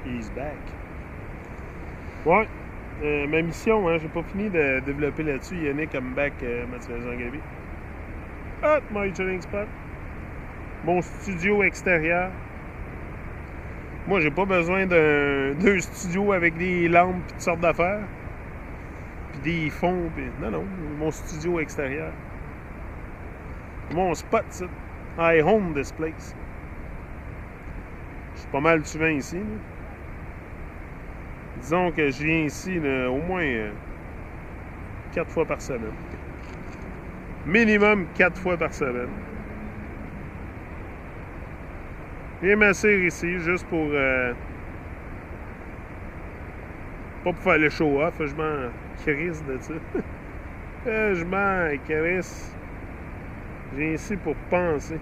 He's back. Ouais. Ma mission, hein, j'ai pas fini de développer là-dessus. Yannick, I'm back, Mathieu Jean-Gaby. At my chilling spot. Mon studio extérieur. Moi, j'ai pas besoin d'un studio avec des lampes et toutes sortes d'affaires. Puis des fonds. Pis... Non. Mon studio extérieur. Mon spot, ça. I home this place. Je suis pas mal souvent ici. Là. Disons que je viens ici là, au moins 4 fois par semaine. Minimum 4 fois par semaine. Je viens m'asseoir ici juste pour... pas pour faire le show-off, je m'en crisse de ça. Je m'en crisse. Je viens ici pour penser.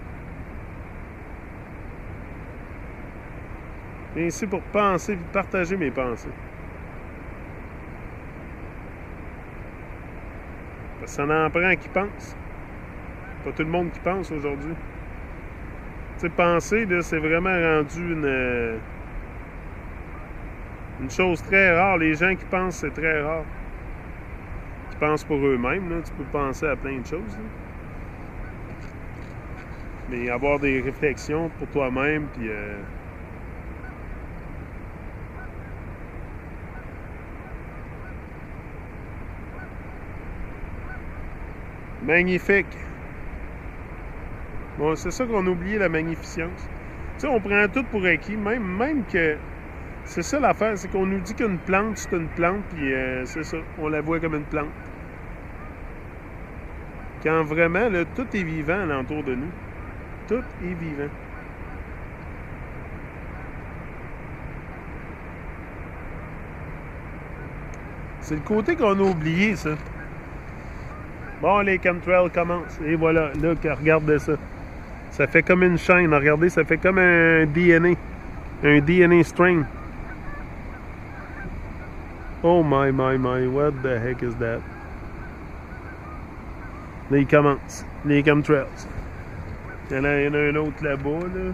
Je viens ici pour penser et partager mes pensées. Parce que ça en prend qui pense. Pas tout le monde qui pense aujourd'hui. Tu sais, penser, là, c'est vraiment rendu une chose très rare. Les gens qui pensent, c'est très rare. Qui pensent pour eux-mêmes, là. Tu peux penser à plein de choses, là. Mais avoir des réflexions pour toi-même, puis... Magnifique! Bon, c'est ça qu'on a oublié, la magnificence. Tu sais, on prend tout pour acquis, même que... C'est ça l'affaire, c'est qu'on nous dit qu'une plante, c'est une plante, puis c'est ça, on la voit comme une plante. Quand vraiment, là, tout est vivant alentour de nous. Tout est vivant. C'est le côté qu'on a oublié, ça. Bon, les chemtrails commencent. Et voilà, là, regardez ça. Ça fait comme une chaîne. Regardez, ça fait comme un DNA. Un DNA string. Oh my, what the heck is that? Là, ils commencent. Les chemtrails. Il y en a un autre là-bas, là.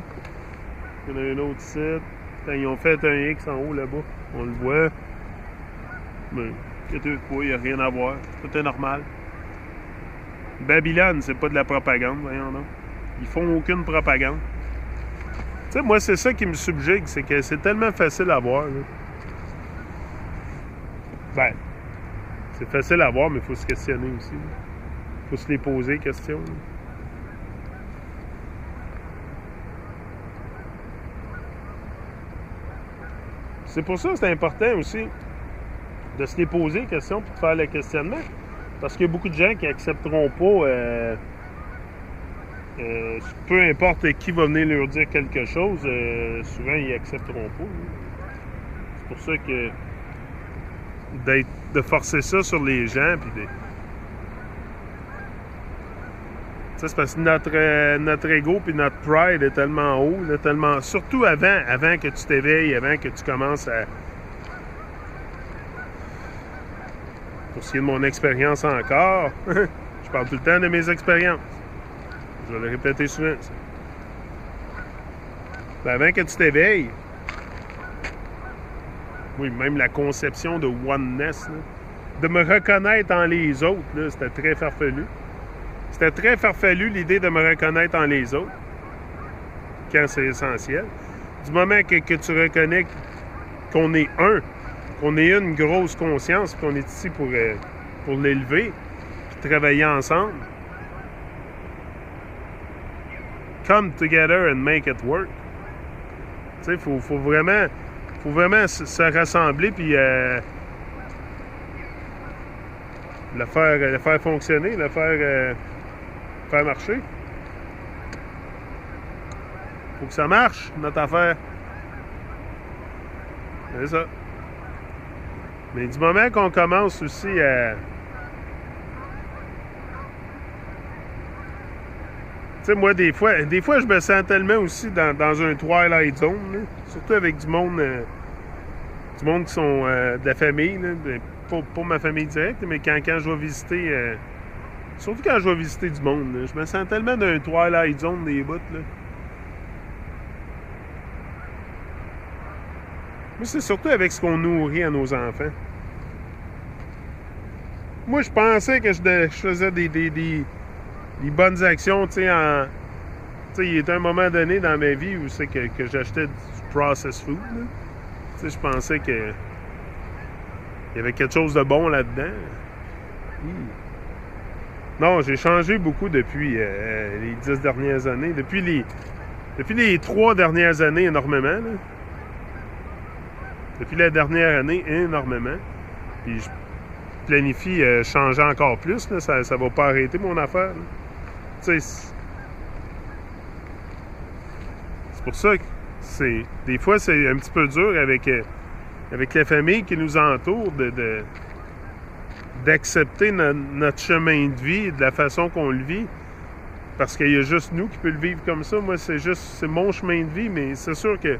Il y en a un autre ici. Ils ont fait un X en haut là-bas. On le voit. Mais, il n'y a rien à voir. Tout est normal. Babylone, c'est pas de la propagande, voyons donc. Ils font aucune propagande. Tu sais, moi, c'est ça qui me subjugue, c'est que c'est tellement facile à voir, là. Ben, c'est facile à voir, mais il faut se questionner aussi. Il faut se les poser, questions. Là. C'est pour ça que c'est important aussi de se les poser, questions, pour faire le questionnement. Parce qu'il y a beaucoup de gens qui n'accepteront pas, peu importe qui va venir leur dire quelque chose, souvent ils n'accepteront pas. C'est pour ça que de forcer ça sur les gens, puis c'est parce que notre ego puis notre pride est tellement haut, là, tellement... Surtout avant que tu t'éveilles, avant que tu commences à... Pour ce qui est de mon expérience encore, je parle tout le temps de mes expériences. Je vais le répéter souvent, ça. Ben, avant que tu t'éveilles, oui, même la conception de oneness, là, de me reconnaître en les autres, là, c'était très farfelu. C'était très farfelu l'idée de me reconnaître en les autres, quand c'est essentiel. Du moment que tu reconnais qu'on est un, qu'on est une grosse conscience, qu'on est ici pour l'élever, puis travailler ensemble. Come together and make it work. Tu sais, faut vraiment se rassembler, puis le faire fonctionner, le faire marcher. Faut que ça marche, notre affaire. C'est ça. Mais du moment qu'on commence aussi à... Tu sais, moi, des fois, je me sens tellement aussi dans un Twilight Zone, là, surtout avec du monde qui sont de la famille, là, pas ma famille directe, mais quand je vais visiter... surtout quand je vais visiter du monde, là, je me sens tellement d'un Twilight Zone des bouts, là. Moi, c'est surtout avec ce qu'on nourrit à nos enfants. Moi, je pensais que je faisais des bonnes actions, tu sais, il y a un moment donné dans ma vie où c'est que j'achetais du processed food, là. Tu sais, je pensais que il y avait quelque chose de bon là-dedans. Non, j'ai changé beaucoup depuis les 10 dernières années. Depuis les 3 dernières années, énormément, là. Depuis la dernière année, énormément. Puis je planifie changer encore plus, là. Ça va pas arrêter mon affaire, là. Tu sais, c'est pour ça que des fois, c'est un petit peu dur avec la famille qui nous entoure d'accepter notre chemin de vie de la façon qu'on le vit. Parce qu'il y a juste nous qui peut le vivre comme ça. Moi, c'est mon chemin de vie, mais c'est sûr que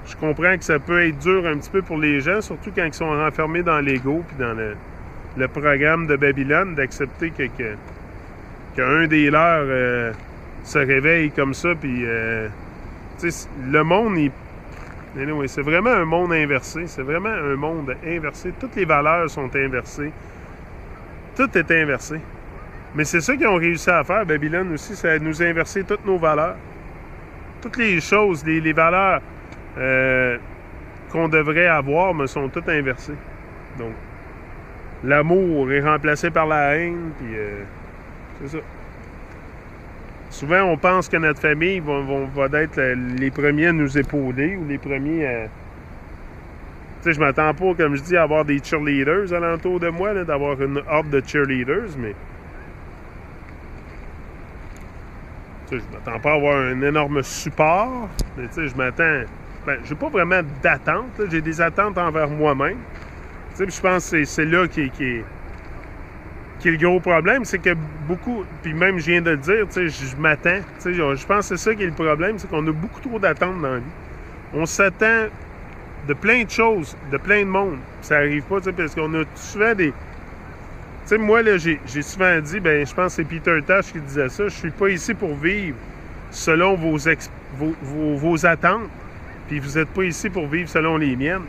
je comprends que ça peut être dur un petit peu pour les gens, surtout quand ils sont renfermés dans l'ego puis dans le programme de Babylone, d'accepter qu'un des leurs se réveille comme ça, puis le monde, anyway, c'est vraiment un monde inversé. C'est vraiment un monde inversé. Toutes les valeurs sont inversées. Tout est inversé. Mais c'est ça qu'ils ont réussi à faire, Babylone aussi, c'est à nous inverser toutes nos valeurs. Toutes les choses, les valeurs qu'on devrait avoir me sont toutes inversées. Donc, l'amour est remplacé par la haine, puis c'est ça. Souvent, on pense que notre famille va être les premiers à nous épauler ou les premiers à... Tu sais, je m'attends pas, comme je dis, à avoir des cheerleaders alentour de moi, là, d'avoir une horde de cheerleaders, mais... Tu sais, je m'attends pas à avoir un énorme support, mais tu sais, je m'attends... Ben, j'ai pas vraiment d'attente, là. J'ai des attentes envers moi-même. Tu sais, je pense que c'est là qui est le gros problème, c'est que beaucoup, puis même je viens de le dire, tu sais, je m'attends, tu sais, je pense que c'est ça qui est le problème, c'est qu'on a beaucoup trop d'attentes dans la vie. On s'attend de plein de choses, de plein de monde. Ça arrive pas, tu sais, parce qu'on a souvent des... Tu sais, moi, là, j'ai souvent dit, ben je pense que c'est Peter Tosh qui disait ça, je suis pas ici pour vivre selon vos attentes, puis vous êtes pas ici pour vivre selon les miennes.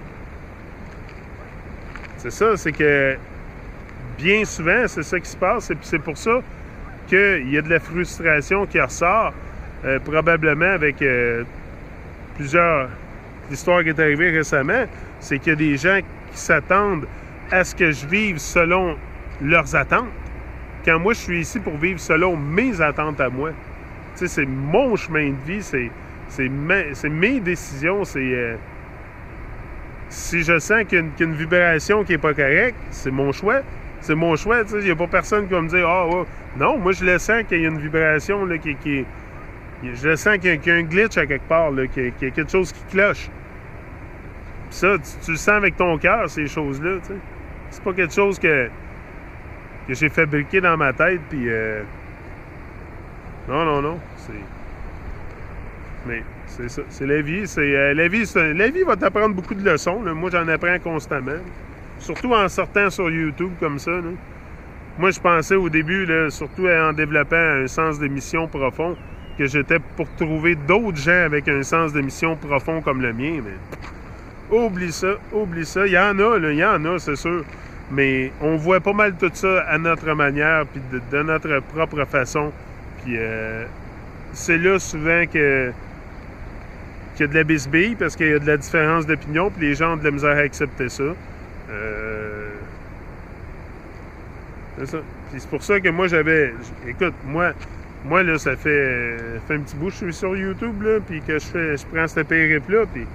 C'est ça, c'est que bien souvent, c'est ça qui se passe, et puis c'est pour ça qu'il y a de la frustration qui ressort, probablement avec plusieurs histoires qui est arrivée récemment, c'est qu'il y a des gens qui s'attendent à ce que je vive selon leurs attentes, quand moi, je suis ici pour vivre selon mes attentes à moi. Tu sais, c'est mon chemin de vie, c'est mes décisions, c'est... si je sens qu'il y a une vibration qui n'est pas correcte, c'est mon choix. C'est mon choix, tu sais, il n'y a pas personne qui va me dire « Ah, oh, non, moi je le sens qu'il y a une vibration, là, je le sens qu'il y a un glitch à quelque part, là, qu'il y a quelque chose qui cloche. » Puis ça, tu le sens avec ton cœur, ces choses-là, tu sais. C'est pas quelque chose que j'ai fabriqué dans ma tête, puis... Non, mais c'est ça, c'est la vie. La vie va t'apprendre beaucoup de leçons, là. Moi, j'en apprends constamment. Surtout en sortant sur YouTube comme ça, là. Moi, je pensais au début, là, surtout en développant un sens de mission profond, que j'étais pour trouver d'autres gens avec un sens de mission profond comme le mien, mais oublie ça. Il y en a, c'est sûr. Mais on voit pas mal tout ça à notre manière, puis de notre propre façon. Puis c'est là souvent qu'il y a de la bisbille, parce qu'il y a de la différence d'opinion, puis les gens ont de la misère à accepter ça. C'est ça. Puis c'est pour ça que moi, écoute, moi là, ça fait un petit bout que je suis sur YouTube, là, puis que je prends cette périple-là, puis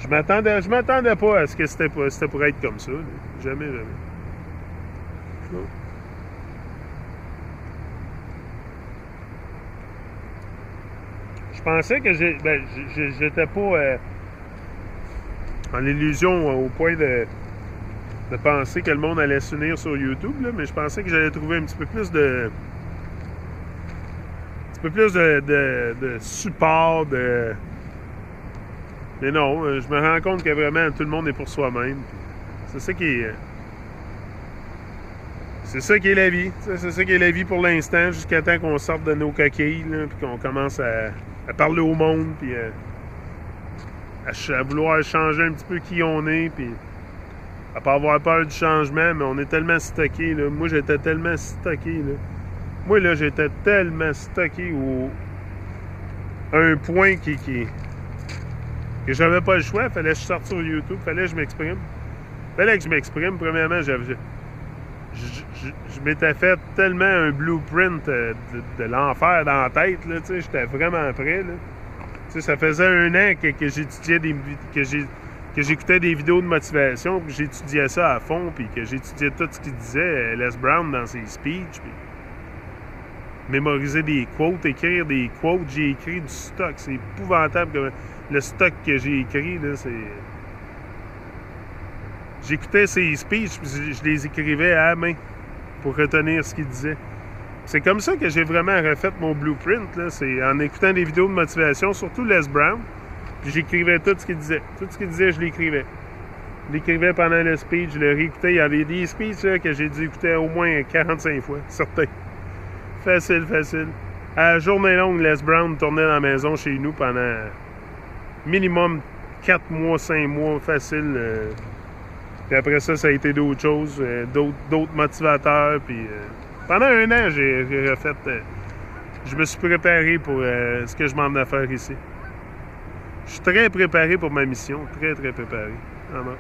je m'attendais pas à ce que c'était pour être comme ça, là. Jamais. Non. Je pensais que j'étais pas en illusion au point de penser que le monde allait s'unir sur YouTube, là, mais je pensais que j'allais trouver un petit peu plus de support, mais non, je me rends compte que vraiment tout le monde est pour soi-même. C'est ça qui est... C'est ça qui est la vie. C'est ça qui est la vie pour l'instant, jusqu'à temps qu'on sorte de nos coquilles, puis qu'on commence à parler au monde, puis à vouloir changer un petit peu qui on est, puis à pas avoir peur du changement, mais on est tellement stocké, là. Moi, j'étais tellement stocké, là. Moi, là, j'étais tellement stocké à un point que j'avais pas le choix. Fallait que je sorte sur YouTube, fallait que je m'exprime. Fallait que je m'exprime. Premièrement, je m'étais fait tellement un blueprint de l'enfer dans la tête, là, tu sais, j'étais vraiment prêt, là. Tu sais, ça faisait 1 an que j'étudiais que j'écoutais des vidéos de motivation, que j'étudiais ça à fond, puis que j'étudiais tout ce qu'il disait, Les Brown dans ses speeches, puis mémoriser des quotes, écrire des quotes. J'ai écrit du stock, c'est épouvantable comme le stock que j'ai écrit, là, c'est... J'écoutais ses speeches, puis je les écrivais à la main pour retenir ce qu'il disait. C'est comme ça que j'ai vraiment refait mon blueprint, là. C'est en écoutant des vidéos de motivation, surtout Les Brown, puis j'écrivais tout ce qu'il disait. Tout ce qu'il disait, je l'écrivais. Je l'écrivais pendant le speech, je le réécoutais. Il y avait des speeches là, que j'ai dû écouter au moins 45 fois, certains. Facile, facile. À la journée longue, Les Brown tournait dans la maison chez nous pendant minimum 4 mois, 5 mois, facile. Puis après ça, ça a été d'autres choses, d'autres motivateurs. Puis pendant 1 an, j'ai refait... je me suis préparé pour ce que je m'en ai à faire ici. Je suis très préparé pour ma mission, très, très préparé. Vraiment.